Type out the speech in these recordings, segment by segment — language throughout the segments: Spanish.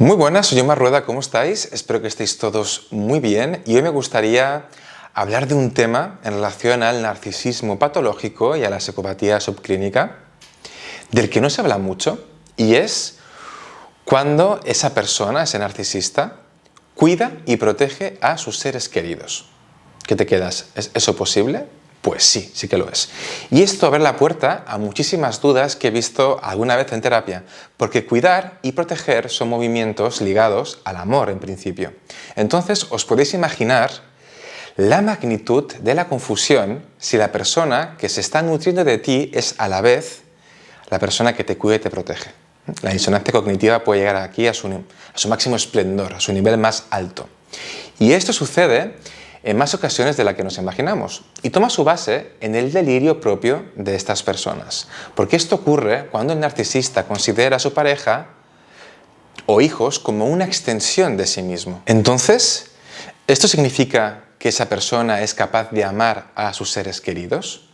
Muy buenas, soy Omar Rueda, ¿cómo estáis? Espero que estéis todos muy bien y hoy me gustaría hablar de un tema en relación al narcisismo patológico y a la psicopatía subclínica del que no se habla mucho y es cuando esa persona, ese narcisista, cuida y protege a sus seres queridos. ¿Qué te quedas? ¿Es eso posible? Pues sí, sí que lo es. Y esto abre la puerta a muchísimas dudas que he visto alguna vez en terapia, porque cuidar y proteger son movimientos ligados al amor en principio. Entonces os podéis imaginar la magnitud de la confusión si la persona que se está nutriendo de ti es a la vez la persona que te cuida y te protege. La disonancia cognitiva puede llegar aquí a su máximo esplendor, a su nivel más alto. Y esto sucede en más ocasiones de la que nos imaginamos y toma su base en el delirio propio de estas personas. Porque esto ocurre cuando el narcisista considera a su pareja o hijos como una extensión de sí mismo. Entonces, ¿esto significa que esa persona es capaz de amar a sus seres queridos?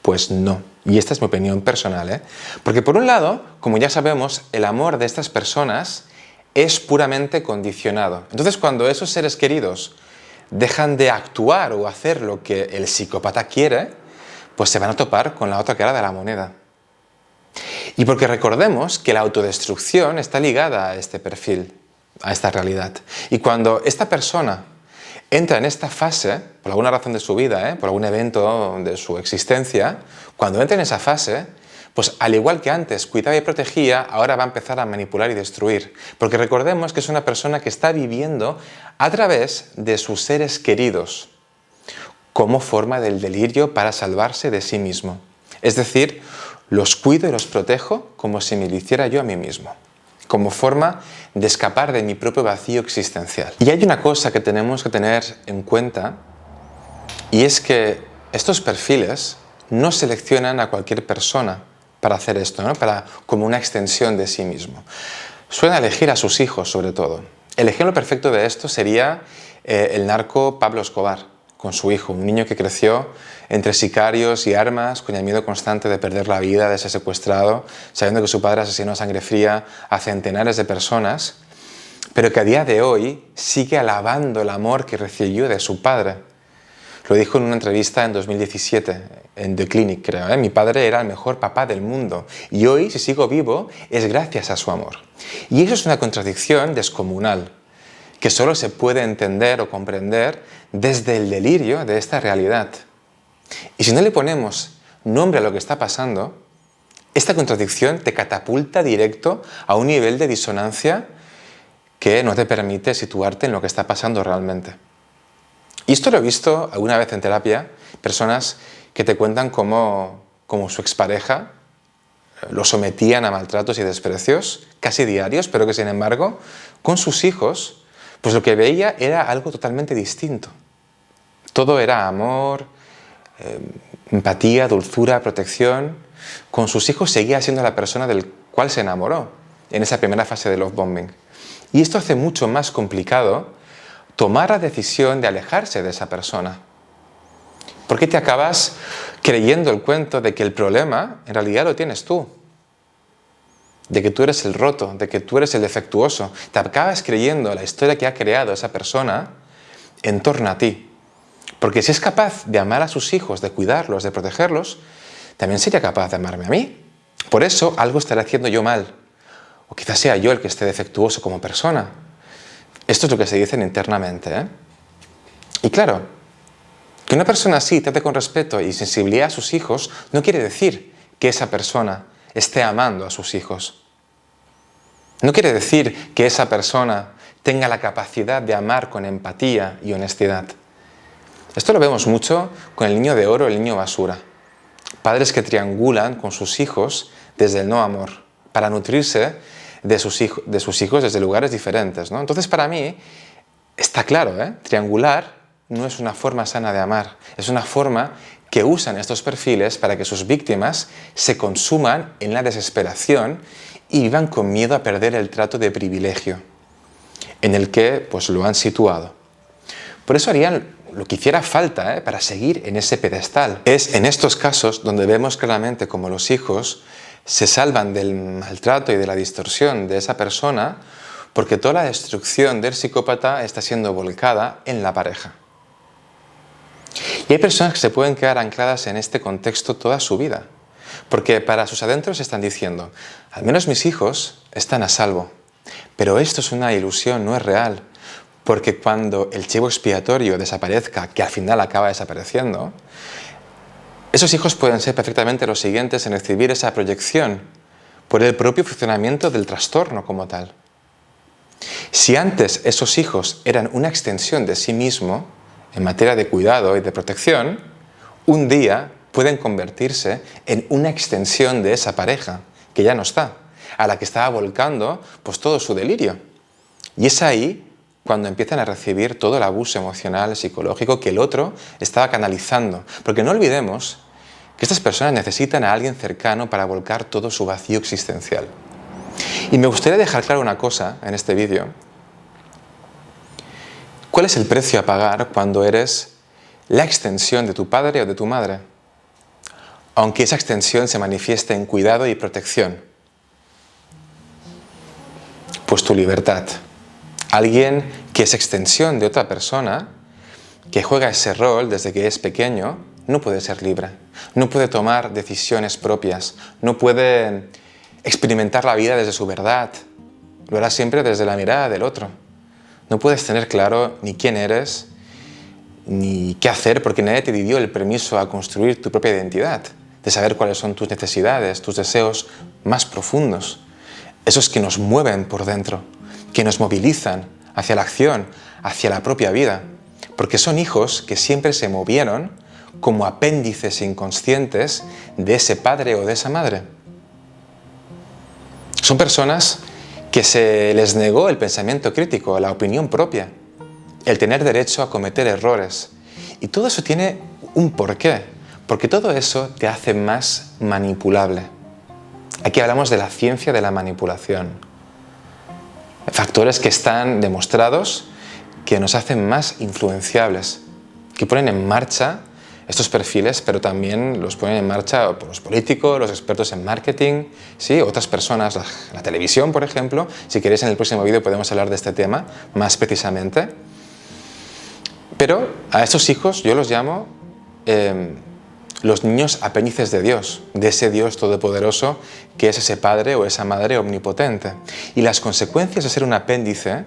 Pues no. Y esta es mi opinión personal, ¿eh? Porque por un lado, como ya sabemos, el amor de estas personas es puramente condicionado. Entonces, cuando esos seres queridos dejan de actuar o hacer lo que el psicópata quiere, pues se van a topar con la otra cara de la moneda. Y porque recordemos que la autodestrucción está ligada a este perfil, a esta realidad. Y cuando esta persona entra en esta fase, por alguna razón de su vida, por algún evento de su existencia, cuando entra en esa fase, pues al igual que antes cuidaba y protegía, ahora va a empezar a manipular y destruir. Porque recordemos que es una persona que está viviendo a través de sus seres queridos, como forma del delirio para salvarse de sí mismo. Es decir, los cuido y los protejo como si me lo hiciera yo a mí mismo, como forma de escapar de mi propio vacío existencial. Y hay una cosa que tenemos que tener en cuenta, y es que estos perfiles no seleccionan a cualquier persona para hacer esto, ¿no? Como una extensión de sí mismo. Suelen elegir a sus hijos, sobre todo. El ejemplo perfecto de esto sería el narco Pablo Escobar, con su hijo, un niño que creció entre sicarios y armas, con el miedo constante de perder la vida, de ser secuestrado, sabiendo que su padre asesinó a sangre fría a centenares de personas, pero que a día de hoy sigue alabando el amor que recibió de su padre. Lo dijo en una entrevista en 2017, en The Clinic, creo. Mi padre era el mejor papá del mundo y hoy, si sigo vivo, es gracias a su amor. Y eso es una contradicción descomunal, que solo se puede entender o comprender desde el delirio de esta realidad. Y si no le ponemos nombre a lo que está pasando, esta contradicción te catapulta directo a un nivel de disonancia que no te permite situarte en lo que está pasando realmente. Y esto lo he visto alguna vez en terapia, personas que te cuentan cómo su expareja lo sometían a maltratos y desprecios casi diarios, pero que sin embargo, con sus hijos, pues lo que veía era algo totalmente distinto. Todo era amor, empatía, dulzura, protección. Con sus hijos seguía siendo la persona del cual se enamoró en esa primera fase de love bombing. Y esto hace mucho más complicado tomar la decisión de alejarse de esa persona. Porque te acabas creyendo el cuento de que el problema en realidad lo tienes tú. De que tú eres el roto, de que tú eres el defectuoso. Te acabas creyendo la historia que ha creado esa persona en torno a ti. Porque si es capaz de amar a sus hijos, de cuidarlos, de protegerlos, también sería capaz de amarme a mí. Por eso algo estaré haciendo yo mal. O quizás sea yo el que esté defectuoso como persona. Esto es lo que se dicen internamente, ¿eh? Y claro, que una persona así trate con respeto y sensibilidad a sus hijos no quiere decir que esa persona esté amando a sus hijos. No quiere decir que esa persona tenga la capacidad de amar con empatía y honestidad. Esto lo vemos mucho con el niño de oro y el niño basura. Padres que triangulan con sus hijos desde el no amor, para nutrirse de sus hijos desde lugares diferentes, ¿no? Entonces, para mí, está claro, triangular no es una forma sana de amar, es una forma que usan estos perfiles para que sus víctimas se consuman en la desesperación y vivan con miedo a perder el trato de privilegio en el que pues, lo han situado. Por eso harían lo que hiciera falta para seguir en ese pedestal. Es en estos casos donde vemos claramente cómo los hijos se salvan del maltrato y de la distorsión de esa persona porque toda la destrucción del psicópata está siendo volcada en la pareja. Y hay personas que se pueden quedar ancladas en este contexto toda su vida, porque para sus adentros están diciendo, al menos mis hijos están a salvo, pero esto es una ilusión, no es real, porque cuando el chivo expiatorio desaparezca, que al final acaba desapareciendo, esos hijos pueden ser perfectamente los siguientes en recibir esa proyección por el propio funcionamiento del trastorno como tal. Si antes esos hijos eran una extensión de sí mismo, en materia de cuidado y de protección, un día pueden convertirse en una extensión de esa pareja, que ya no está, a la que estaba volcando pues, todo su delirio. Y es ahí cuando empiezan a recibir todo el abuso emocional, psicológico que el otro estaba canalizando. Porque no olvidemos que estas personas necesitan a alguien cercano para volcar todo su vacío existencial. Y me gustaría dejar claro una cosa en este vídeo. ¿Cuál es el precio a pagar cuando eres la extensión de tu padre o de tu madre? Aunque esa extensión se manifieste en cuidado y protección. Pues tu libertad. Alguien que es extensión de otra persona, que juega ese rol desde que es pequeño, no puede ser libre. No puede tomar decisiones propias. No puede experimentar la vida desde su verdad. Lo hará siempre desde la mirada del otro. No puedes tener claro ni quién eres, ni qué hacer, porque nadie te dio el permiso a construir tu propia identidad, de saber cuáles son tus necesidades, tus deseos más profundos, esos que nos mueven por dentro, que nos movilizan hacia la acción, hacia la propia vida, porque son hijos que siempre se movieron como apéndices inconscientes de ese padre o de esa madre. Son personas que se les negó el pensamiento crítico, la opinión propia, el tener derecho a cometer errores. Y todo eso tiene un porqué, porque todo eso te hace más manipulable. Aquí hablamos de la ciencia de la manipulación. Factores que están demostrados que nos hacen más influenciables, que ponen en marcha estos perfiles, pero también los ponen en marcha por los políticos, los expertos en marketing, ¿sí? Otras personas, la televisión, por ejemplo. Si queréis, en el próximo vídeo podemos hablar de este tema más precisamente. Pero a estos hijos yo los llamo los niños apéndices de Dios, de ese Dios todopoderoso que es ese padre o esa madre omnipotente. Y las consecuencias de ser un apéndice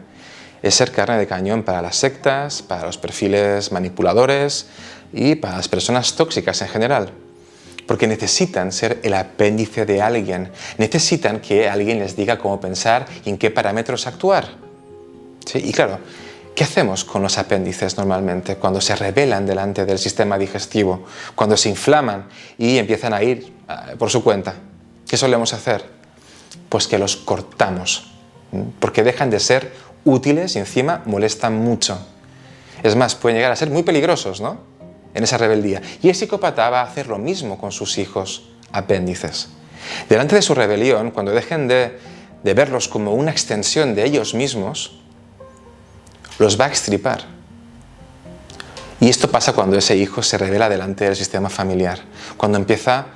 es ser carne de cañón para las sectas, para los perfiles manipuladores y para las personas tóxicas en general. Porque necesitan ser el apéndice de alguien, necesitan que alguien les diga cómo pensar y en qué parámetros actuar. ¿Sí? Y claro, ¿qué hacemos con los apéndices normalmente cuando se rebelan delante del sistema digestivo, cuando se inflaman y empiezan a ir por su cuenta? ¿Qué solemos hacer? Pues que los cortamos, porque dejan de ser útiles y encima molestan mucho. Es más, pueden llegar a ser muy peligrosos, ¿no? En esa rebeldía. Y el psicópata va a hacer lo mismo con sus hijos apéndices. Delante de su rebelión, cuando dejen de verlos como una extensión de ellos mismos, los va a extirpar. Y esto pasa cuando ese hijo se revela delante del sistema familiar, cuando empieza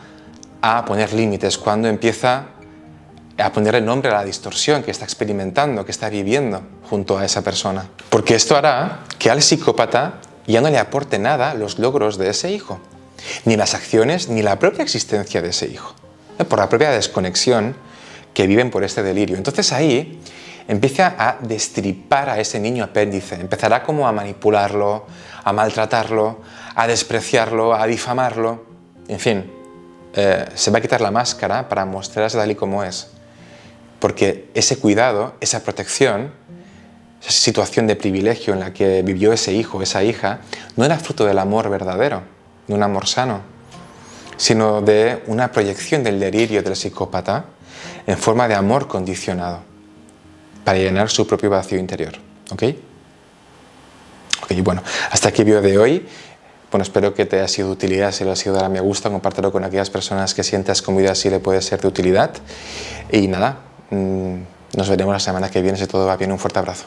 a poner límites, cuando empieza a ponerle nombre a la distorsión que está experimentando, que está viviendo junto a esa persona. Porque esto hará que al psicópata ya no le aporte nada los logros de ese hijo, ni las acciones, ni la propia existencia de ese hijo, por la propia desconexión que viven por este delirio. Entonces ahí empieza a destripar a ese niño apéndice, empezará como a manipularlo, a maltratarlo, a despreciarlo, a difamarlo, en fin, se va a quitar la máscara para mostrarse tal y como es, porque ese cuidado, esa protección, esa situación de privilegio en la que vivió ese hijo, esa hija, no era fruto del amor verdadero, de un amor sano, sino de una proyección del delirio del psicópata en forma de amor condicionado, para llenar su propio vacío interior. ¿Ok? Ok, bueno, hasta aquí el vídeo de hoy. Bueno, espero que te haya sido de utilidad. Si lo ha sido, dale a me gusta, compártelo con aquellas personas que sientas que un vídeo así le puede ser de utilidad. Y nada, nos veremos la semana que viene si todo va bien. Un fuerte abrazo.